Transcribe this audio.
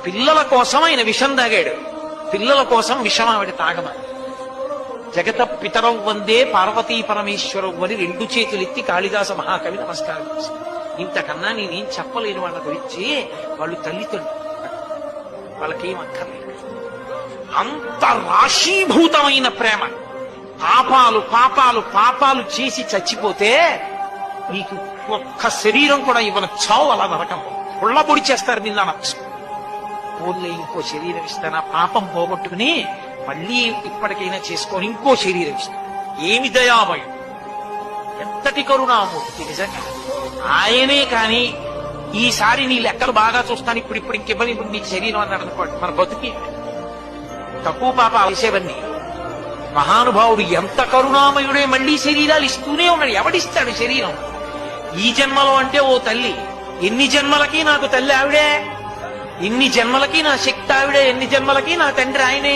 పిల్లల కోసం ఆయన విషం తాగాడు. పిల్లల కోసం విషం ఆవిడ తాగమని. జగత పితరౌ వందే పార్వతీ పరమేశ్వరవు అని రెండు చేతులెత్తి కాళిదాస మహాకవి నమస్కారం చేశారు. ఇంతకన్నా నేనేం చెప్పలేను వాళ్ళ గురించి. వాళ్ళు తల్లిదండ్రులు, వాళ్ళకేం అక్కర్లేదు. అంత రాశీభూతమైన ప్రేమ. పాపాలు పాపాలు పాపాలు చేసి చచ్చిపోతే నీకు ఒక్క శరీరం కూడా ఇవ్వను, చావు అలా నరకం పుల్ల పొడి చేస్తారు నిన్న నచ్చు. ఊళ్ళో ఇంకో శరీరం ఇస్తానా, పాపం పోగొట్టుకుని మళ్ళీ ఇప్పటికైనా చేసుకొని ఇంకో శరీరం ఇస్తాను. ఏమి దయామయం, ఎంతటి కరుణామూర్తి నిజంగా. ఆయనే కాని ఈసారి నీ లెక్కలు బాగా చూస్తాను, ఇప్పుడు ఇంకెవ్వని నీకు శరీరం అన్నాడు అనుకోండి, మన బతుకి తక్కువ పాప వేసేవన్నీ. మహానుభావుడు ఎంత కరుణామయుడే, మళ్ళీ శరీరాలు ఇస్తూనే ఉన్నాడు. ఎవడిస్తాడు శరీరం ఈ జన్మలో అంటే? ఓ తల్లి, ఎన్ని జన్మలకి నాకు తల్లి ఆవిడే, ఎన్ని జన్మలకి నా శక్తి ఆవిడే, ఎన్ని జన్మలకి నా తండ్రి ఆయనే.